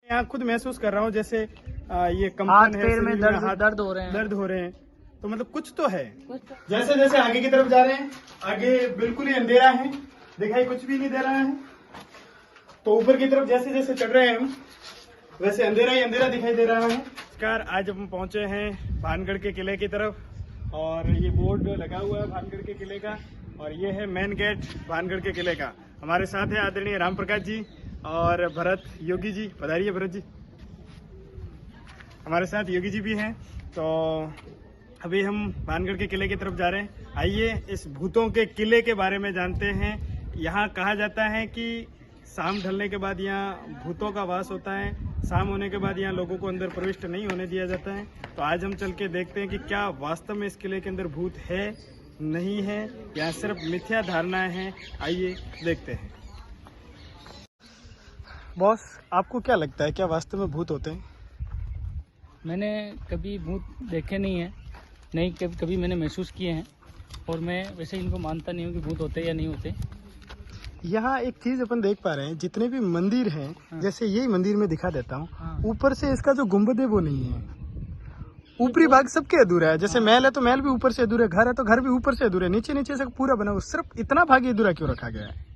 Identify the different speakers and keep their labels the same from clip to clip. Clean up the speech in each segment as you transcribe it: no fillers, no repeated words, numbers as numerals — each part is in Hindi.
Speaker 1: यहाँ खुद महसूस कर रहा हूँ जैसे ये कंपन है,
Speaker 2: पैर में दर्द हो रहे हैं।
Speaker 1: तो मतलब कुछ तो है। जैसे जैसे आगे की तरफ जा रहे हैं, आगे बिल्कुल ही अंधेरा है, दिखाई कुछ भी नहीं दे रहा है। तो ऊपर की तरफ जैसे जैसे चढ़ रहे हैं हम, वैसे अंधेरा ही अंधेरा दिखाई दे रहा है। नमस्कार, आज हम पहुंचे हैं भानगढ़ के किले की तरफ और ये बोर्ड लगा हुआ है भानगढ़ के किले का और ये है मेन गेट भानगढ़ के किले का। हमारे साथ है आदरणीय राम प्रकाश जी और भरत योगी जी। पधारिए भरत जी। हमारे साथ योगी जी भी हैं। तो अभी हम भानगढ़ के किले की तरफ जा रहे हैं। आइए इस भूतों के किले के बारे में जानते हैं। यहाँ कहा जाता है कि शाम ढलने के बाद यहाँ भूतों का वास होता है, शाम होने के बाद यहाँ लोगों को अंदर प्रविष्ट नहीं होने दिया जाता है। तो आज हम चल के देखते हैं कि क्या वास्तव में इस किले के अंदर भूत है, नहीं है, या सिर्फ मिथ्या धारणाएं हैं। आइए देखते हैं। बॉस, आपको क्या लगता है, क्या वास्तव में भूत होते हैं?
Speaker 2: मैंने कभी भूत देखे नहीं है, नहीं कभी मैंने महसूस किए हैं और मैं वैसे इनको मानता नहीं हूँ कि भूत होते या नहीं होते।
Speaker 1: यहाँ एक चीज अपन देख पा रहे हैं, जितने भी मंदिर हैं,
Speaker 2: हाँ।
Speaker 1: जैसे यही मंदिर में दिखा देता हूँ,
Speaker 2: हाँ।
Speaker 1: ऊपर से इसका जो गुंबद है वो नहीं है, ऊपरी भाग सबके अधूरा है। जैसे महल है तो महल भी ऊपर से अधूरा है, घर है तो घर भी ऊपर से अधूरा है, नीचे नीचे से पूरा बना हुआ। सिर्फ इतना भाग ही अधूरा क्यों रखा गया है?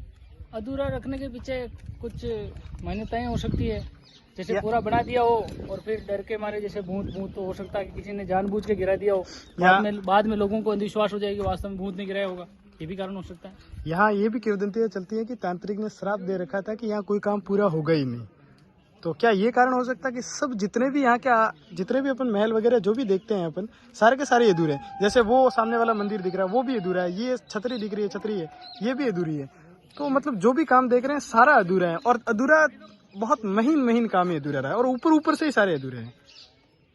Speaker 2: अधूरा रखने के पीछे कुछ मान्यताएं हो सकती है, जैसे पूरा बना दिया हो और फिर डर के मारे जैसे भूत तो हो सकता है कि किसी ने जानबूझ के गिरा दिया हो, बाद में लोगों को अंधविश्वास हो जाएगी वास्तव में भूत ने गिराया होगा, ये भी कारण हो सकता है।
Speaker 1: यहाँ ये भी किंवदंतियां चलती है कि तांत्रिक ने श्राप दे रखा था कि यहाँ कोई काम पूरा होगा ही नहीं। तो क्या ये कारण हो सकता है कि सब जितने भी यहाँ के जितने भी अपन महल वगैरह जो भी देखते हैं अपन, सारे के सारे अधूरे हैं। जैसे वो सामने वाला मंदिर दिख रहा है वो भी अधूरा है, ये छतरी दिख रही है, छतरी है, ये भी अधूरी है। तो मतलब जो भी काम देख रहे हैं सारा अधूरा है और अधूरा बहुत महीन काम ही अधूरा रहा है और ऊपर से ही सारे अधूरे हैं।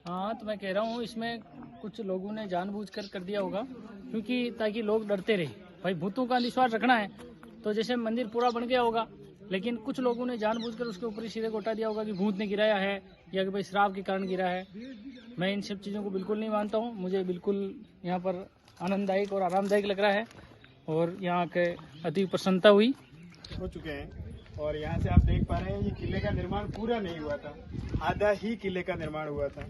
Speaker 2: हाँ, तो मैं कह रहा हूँ इसमें कुछ लोगों ने जानबूझकर कर दिया होगा, क्योंकि ताकि लोग डरते रहे। भाई भूतों का विश्वास रखना है तो जैसे मंदिर पूरा बन गया होगा, लेकिन कुछ लोगों ने जानबूझकर उसके ऊपर ही सिरे को उठा दिया होगा कि भूत ने गिराया है या कि भाई श्राप के कारण गिरा है। मैं इन सब चीज़ों को बिल्कुल नहीं मानता हूँ। मुझे बिल्कुल यहाँ पर आनंददायक और आरामदायक लग रहा है और यहाँ के अति प्रसन्नता हुई
Speaker 1: हो चुके हैं। और यहाँ से आप देख पा रहे हैं ये किले का निर्माण पूरा नहीं हुआ था, आधा ही किले का निर्माण हुआ था।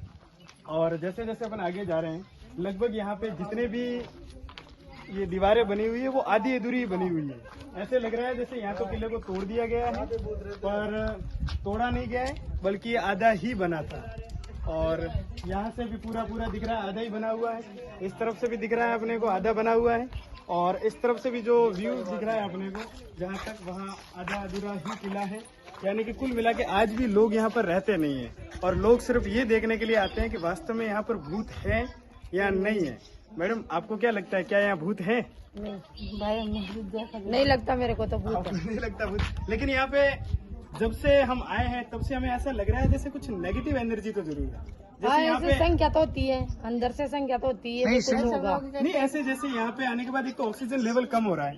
Speaker 1: और जैसे जैसे अपन आगे जा रहे हैं, लगभग यहाँ पे जितने भी ये दीवारें बनी हुई है वो आधी अधूरी बनी हुई है। ऐसे लग रहा है जैसे यहाँ तो किले को तोड़ दिया गया है, पर तोड़ा नहीं गया है, बल्कि आधा ही बना था। और यहाँ से भी पूरा दिख रहा है, आधा ही बना हुआ है। इस तरफ से भी दिख रहा है अपने को, आधा बना हुआ है। और इस तरफ से भी जो व्यू दिख रहा है अपने को, जहाँ तक, वहाँ आधा अधूरा ही किला है। यानी कि कुल मिला के आज भी लोग यहाँ पर रहते नहीं है और लोग सिर्फ ये देखने के लिए आते हैं कि वास्तव में यहाँ पर भूत है या नहीं है। मैडम, आपको क्या लगता है, क्या यहाँ भूत है?
Speaker 3: नहीं भाई, नहीं लगता मेरे को तो भूत है।
Speaker 1: नहीं लगता भूत, लेकिन यहाँ पे जब से हम आए हैं तब से हमें ऐसा लग रहा है जैसे कुछ नेगेटिव एनर्जी तो जरूर है।
Speaker 3: हाँ, ऐसे संख्या तो होती है, अंदर से संख्या तो होती है, कुछ होगा
Speaker 1: नहीं। ऐसे जैसे यहाँ पे आने के बाद एक तो ऑक्सीजन लेवल कम हो रहा है।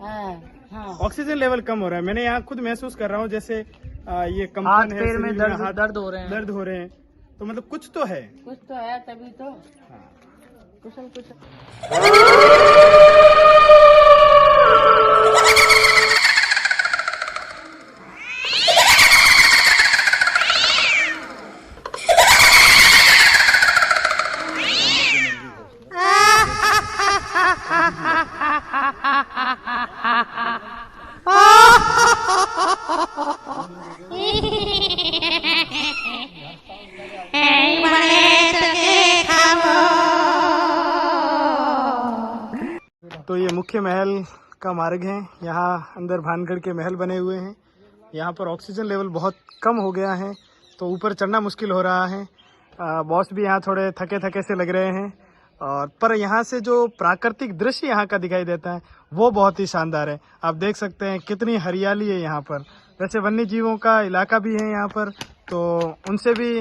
Speaker 3: हाँ।
Speaker 1: ऑक्सीजन लेवल कम हो रहा है, मैंने यहाँ खुद महसूस कर रहा हूँ। जैसे ये कंपन है,
Speaker 2: पैर में दर्द हो रहे हैं।
Speaker 1: तो मतलब कुछ तो है,
Speaker 3: कुछ तो है, तभी तो कुछ
Speaker 1: तो ये मुख्य महल का मार्ग है। यहाँ अंदर भानगढ़ के महल बने हुए हैं। यहाँ पर ऑक्सीजन लेवल बहुत कम हो गया है तो ऊपर चढ़ना मुश्किल हो रहा है। बॉस भी यहाँ थोड़े थके से लग रहे हैं। और पर यहाँ से जो प्राकृतिक दृश्य यहाँ का दिखाई देता है वो बहुत ही शानदार है। आप देख सकते हैं कितनी हरियाली है यहाँ पर। वैसे वन्य जीवों का इलाका भी है यहाँ पर, तो उनसे भी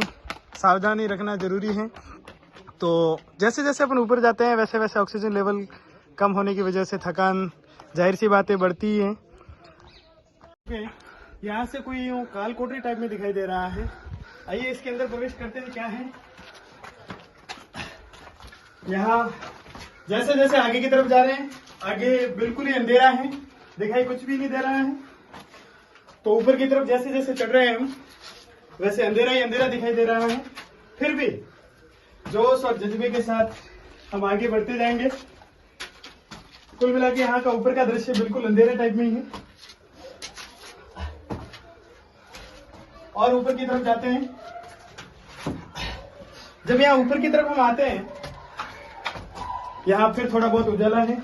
Speaker 1: सावधानी रखना जरूरी है। तो जैसे जैसे अपन ऊपर जाते हैं वैसे वैसे ऑक्सीजन लेवल कम होने की वजह से थकान जाहिर सी बातें बढ़ती है। यहाँ से कोई यूँ काल कोठरी टाइप में दिखाई दे रहा है। आइए इसके अंदर प्रवेश करते हैं, क्या है। यहाँ जैसे जैसे आगे की तरफ जा रहे हैं, आगे बिल्कुल ही अंधेरा है, दिखाई कुछ भी नहीं दे रहा है। तो ऊपर की तरफ जैसे जैसे चढ़ रहे हैं हम, वैसे अंधेरा ही अंधेरा दिखाई दे रहा है, फिर भी जोश और जज्बे के साथ हम आगे बढ़ते जाएंगे। कुल मिला के यहाँ का ऊपर का दृश्य बिल्कुल अंधेरे टाइप में ही है। और ऊपर की तरफ जाते हैं। जब यहाँ ऊपर की तरफ हम आते हैं, यहाँ फिर थोड़ा बहुत उजाला है।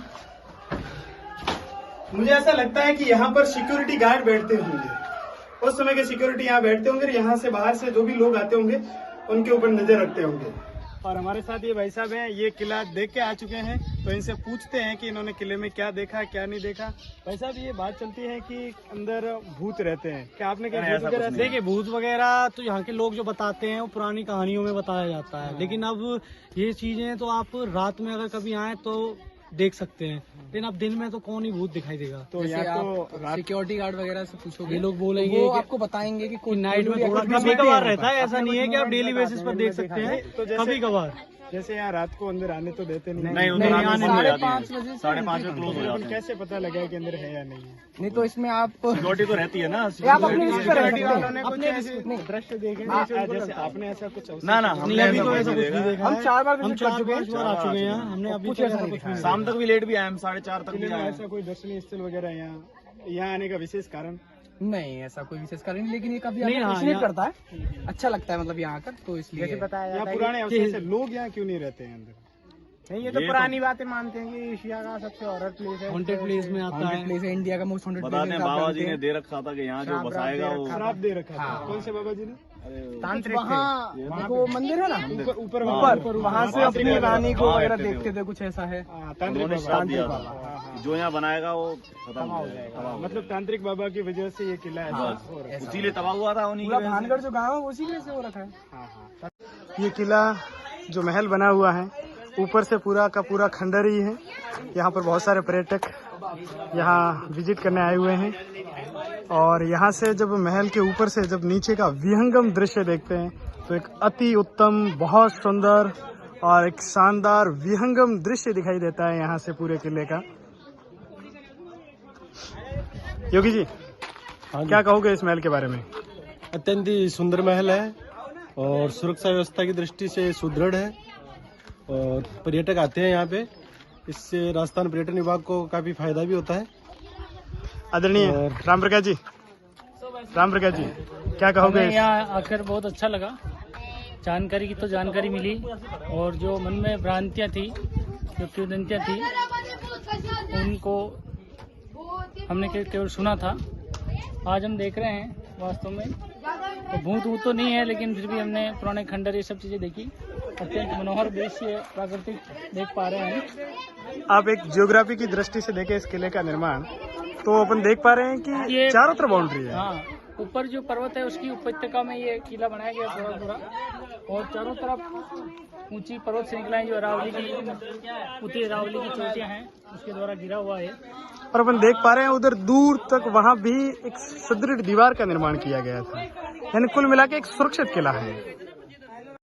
Speaker 1: मुझे ऐसा लगता है कि यहाँ पर सिक्योरिटी गार्ड बैठते होंगे। उस समय के सिक्योरिटी यहाँ बैठते होंगे, यहाँ से बाहर से जो भी लोग आते होंगे उनके ऊपर नजर रखते होंगे। और हमारे साथ ये भाई साहब हैं, ये किला देख के आ चुके हैं, तो इनसे पूछते हैं कि इन्होंने किले में क्या देखा क्या नहीं देखा। भाई साहब, ये बात चलती है कि अंदर भूत रहते हैं, क्या आपने क्या भूत वगैरह
Speaker 4: देखिए, भूत वगैरह तो यहाँ के लोग जो बताते हैं वो पुरानी कहानियों में बताया जाता है, लेकिन अब ये चीजें तो आप रात में अगर कभी आए तो देख सकते हैं, लेकिन अब दिन में तो कौन ही भूत दिखाई देगा।
Speaker 1: तो यहाँ तो रात
Speaker 5: सिक्योरिटी गार्ड वगैरह से पूछोगे,
Speaker 4: ये लोग बोलेंगे
Speaker 5: वो
Speaker 4: कि
Speaker 5: आपको बताएंगे कि कोई
Speaker 4: नाइट में थोड़ा कभी कभार रहता है, ऐसा नहीं है कि आप डेली बेसिस पर देख सकते हैं,
Speaker 1: तो
Speaker 4: कभी कभार।
Speaker 1: जैसे यहाँ रात को अंदर आने तो देते नहीं।
Speaker 4: नहीं,
Speaker 5: नहीं,
Speaker 4: आने नहीं जाते हैं।
Speaker 5: 5:30 बजे
Speaker 4: 5:30 में क्लोज हो जाते हैं।
Speaker 1: कैसे पता लगा कि अंदर है या नहीं है?
Speaker 5: नहीं तो इसमें आप
Speaker 4: सिक्योरिटी तो रहती है ना,
Speaker 5: आप अपने रिस्क पे रह सकते
Speaker 1: वालों
Speaker 5: हैं।
Speaker 1: ने कुछ ऐसे दृश्य देखे जैसे आपने ऐसा कुछ अवसर-
Speaker 4: ना हमने अभी तो ऐसा कुछ नहीं देखा
Speaker 5: हम
Speaker 4: है।
Speaker 5: 4 बार
Speaker 4: हम
Speaker 5: विजिट कर
Speaker 4: 4
Speaker 5: चुके हैं।
Speaker 4: बार आ चुके हैं यहाँ, हमने अभी
Speaker 5: कुछ
Speaker 4: तक
Speaker 5: ऐसा
Speaker 4: ऐसा
Speaker 5: नहीं
Speaker 4: कुछ
Speaker 5: देखा।
Speaker 4: नहीं। शाम तक भी लेट भी आए हम, 4:30 तक
Speaker 1: किले
Speaker 4: भी
Speaker 1: में
Speaker 4: आए।
Speaker 1: ऐसा कोई दर्शनीय स्थल वगैरह यहाँ आने का विशेष कारण?
Speaker 5: नहीं, ऐसा कोई विशेष कारण नहीं, लेकिन ये काफी
Speaker 4: नहीं, हाँ,
Speaker 5: fascinate
Speaker 4: यहाँ-
Speaker 5: करता है, अच्छा लगता है मतलब यहाँ आकर, तो इसलिए
Speaker 1: यहाँ पुराने अवसर से लोग यहाँ क्यों नहीं रहते हैं अंदर?
Speaker 5: नहीं, ये तो पुरानी बातें मानते हैं कि एशिया का सबसे हॉरर प्लेस है,
Speaker 4: हॉन्टेड प्लेस में आता है।
Speaker 5: प्लेस है, इंडिया का मोस्ट हॉन्टेड
Speaker 6: बताते हैं बाबा जी ने दे रखा था कि यहाँ जो बसाएगा वो
Speaker 1: श्राप दे रखा था। कौन से बाबा जी ने?
Speaker 5: तांत्रिक वहाँ देखो वो मंदिर है ना
Speaker 1: ऊपर
Speaker 5: ऊपर, वहाँ से अपनी रानी को वगैरह देखते थे, कुछ ऐसा है।
Speaker 1: तांत्रिक
Speaker 6: उन्होंने
Speaker 1: बाबा।
Speaker 6: श्राप दिया था जो यहाँ बनाएगा वो खत्म हो जाएगा।
Speaker 1: मतलब तांत्रिक बाबा की वजह से ये किला ऐसा हो रहा है।
Speaker 6: इसीलिए तबाह हुआ था उन्हीं
Speaker 5: पूरा
Speaker 6: की वजह से।
Speaker 5: भानगढ़ जो गाँव है उसी में से हो रखा है।
Speaker 1: ये किला जो महल बना हुआ है, ऊपर से पूरा का पूरा खंडर ही है। यहाँ पर बहुत सारे पर्यटक यहाँ विजिट करने आए हुए हैं, और यहाँ से जब महल के ऊपर से जब नीचे का विहंगम दृश्य देखते हैं तो एक अति उत्तम, बहुत सुंदर और एक शानदार विहंगम दृश्य दिखाई देता है यहाँ से पूरे किले का। योगी जी, क्या कहोगे इस महल के बारे में?
Speaker 4: अत्यंत ही सुंदर महल है और सुरक्षा व्यवस्था की दृष्टि से सुदृढ़ है, और पर्यटक आते हैं यहाँ पे, इससे राजस्थान पर्यटन विभाग को काफी फायदा भी होता है।
Speaker 1: आदरणीय राम प्रकाश जी, क्या कहोगे?
Speaker 2: हमें यहाँ आकर बहुत अच्छा लगा, जानकारी की तो जानकारी मिली, और जो मन में भ्रांतियाँ थी, जो किंवदंतियाँ थी, उनको हमने केवल सुना था, आज हम देख रहे हैं वास्तव में। तो भूत तो नहीं है, लेकिन फिर भी हमने पुराने खंडर ये सब चीजें देखी, अत्यंत मनोहर दृश्य प्राकृतिक देख पा रहे हैं।
Speaker 1: आप एक जियोग्राफी की दृष्टि से देखें इस किले का निर्माण, तो अपन देख पा रहे हैं कि
Speaker 2: ये
Speaker 1: चारों तरफ बाउंड्री है।
Speaker 2: हाँ, ऊपर जो पर्वत है उसकी उपत्यका में ये किला बनाया गया पूरा, और चारों तरफ ऊंची पर्वत श्रृंखलाएं जो उत्तरी अरावली की चोटियां हैं उसके द्वारा घिरा हुआ है।
Speaker 1: और अपन देख पा रहे हैं उधर दूर तक वहाँ भी एक सुदृढ़ दीवार का निर्माण किया गया था, यानी कुल मिला के एक सुरक्षित किला है।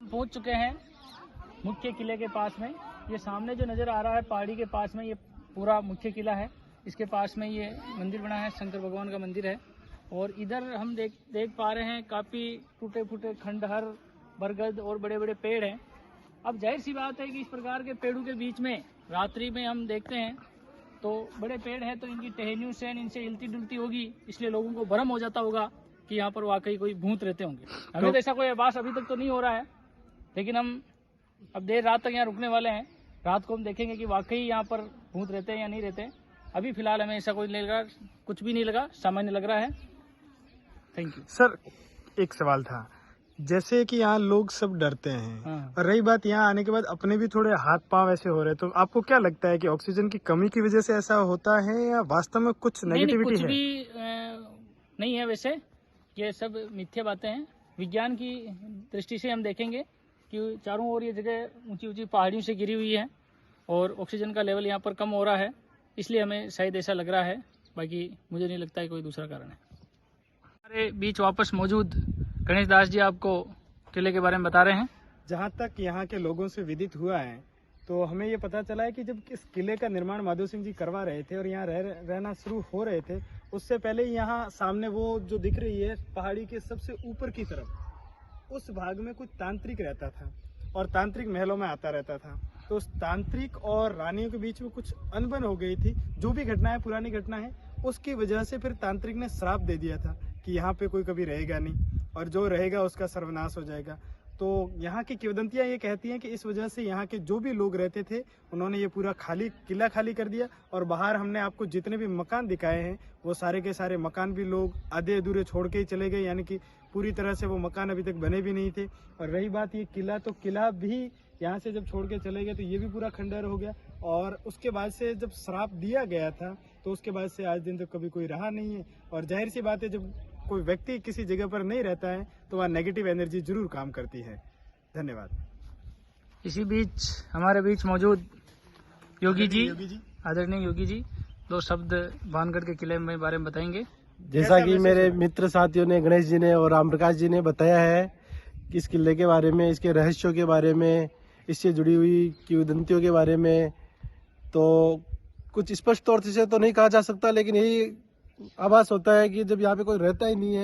Speaker 2: पहुंच चुके हैं मुख्य किले के पास में। ये सामने जो नजर आ रहा है पहाड़ी के पास में, ये पूरा मुख्य किला है। इसके पास में ये मंदिर बना है, शंकर भगवान का मंदिर है। और इधर हम देख पा रहे हैं काफी टूटे फूटे खंडहर, बरगद और बड़े बड़े पेड़ हैं। अब जाहिर सी बात है कि इस प्रकार के पेड़ों के बीच में रात्रि में हम देखते हैं तो बड़े पेड़ हैं, तो इनकी टहनियों से इनसे हिलती डुलती होगी, इसलिए लोगों को भ्रम हो जाता होगा कि यहाँ पर वाकई कोई भूत रहते होंगे। हमें तो ऐसा कोई आभास अभी तक तो नहीं हो रहा है, लेकिन हम अब देर रात तक यहाँ रुकने वाले हैं। रात को हम देखेंगे कि वाकई यहाँ पर भूत रहते हैं या नहीं रहते। अभी फिलहाल हमें ऐसा कोई नहीं लगा, कुछ भी नहीं लगा, सामान्य लग रहा है। थैंक यू
Speaker 1: सर, एक सवाल था, जैसे कि यहाँ लोग सब डरते हैं,
Speaker 2: हाँ।
Speaker 1: और रही बात यहाँ आने के बाद अपने भी थोड़े हाथ पांव ऐसे हो रहे, तो आपको क्या लगता है कि ऑक्सीजन की कमी की वजह से ऐसा होता है, या वास्तव में कुछ
Speaker 2: नहीं,
Speaker 1: नेगेटिविटी
Speaker 2: कुछ
Speaker 1: है?
Speaker 2: भी नहीं है। वैसे ये सब मिथ्या बातें हैं। विज्ञान की दृष्टि से हम देखेंगे कि चारों ओर ये जगह ऊंची ऊंची पहाड़ियों से घिरी हुई है और ऑक्सीजन का लेवल यहाँ पर कम हो रहा है, इसलिए हमें शायद ऐसा लग रहा है। बाकी मुझे नहीं लगता है कोई दूसरा कारण है। हमारे बीच वापस मौजूद गणेश दास जी आपको किले के बारे में बता रहे हैं।
Speaker 1: जहाँ तक यहाँ के लोगों से विदित हुआ है, तो हमें ये पता चला है कि जब इस किले का निर्माण माधो सिंह जी करवा रहे थे और यहाँ रहना शुरू हो रहे थे, उससे पहले यहाँ सामने वो जो दिख रही है पहाड़ी के सबसे ऊपर की तरफ, उस भाग में कुछ तांत्रिक रहता था और तांत्रिक महलों में आता रहता था। तो उस तांत्रिक और रानियों के बीच में कुछ अनबन हो गई थी। जो भी घटना है, पुरानी घटना है, उसकी वजह से फिर तांत्रिक ने श्राप दे दिया था कि यहाँ पे कोई कभी रहेगा नहीं और जो रहेगा उसका सर्वनाश हो जाएगा। तो यहाँ की किंवदंतियाँ ये कहती हैं कि इस वजह से यहाँ के जो भी लोग रहते थे उन्होंने ये पूरा किला खाली कर दिया और बाहर हमने आपको जितने भी मकान दिखाए हैं वो सारे के सारे मकान भी लोग आधे अधूरे छोड़ के ही चले गए, यानी कि पूरी तरह से वो मकान अभी तक बने भी नहीं थे। और रही बात ये किला, तो किला भी यहाँ से जब छोड़ के चले गए तो ये भी पूरा खंडहर हो गया। और उसके बाद से जब श्राप दिया गया था तो उसके बाद से आज दिन तक कभी कोई रहा नहीं है। और जाहिर सी बात है, जब कोई व्यक्ति किसी जगह पर नहीं रहता है तो वहाँ नेगेटिव एनर्जी जरूर काम करती है। धन्यवाद।
Speaker 2: इसी बीच हमारे बीच मौजूद योगी जी,
Speaker 1: योगी जी,
Speaker 2: आदरणीय योगी जी, 2 शब्द भानगढ़ के किले में बारे में बताएंगे।
Speaker 4: जैसा कि मेरे मित्र साथियों ने, गणेश जी ने और राम प्रकाश जी ने बताया है कि इस किले के बारे में, इसके रहस्यों के बारे में, इससे जुड़ी हुई किंवदंतियों के बारे में, तो कुछ स्पष्ट तौर से तो नहीं कहा जा सकता, लेकिन यही आभास होता है कि जब यहाँ पे कोई रहता ही नहीं है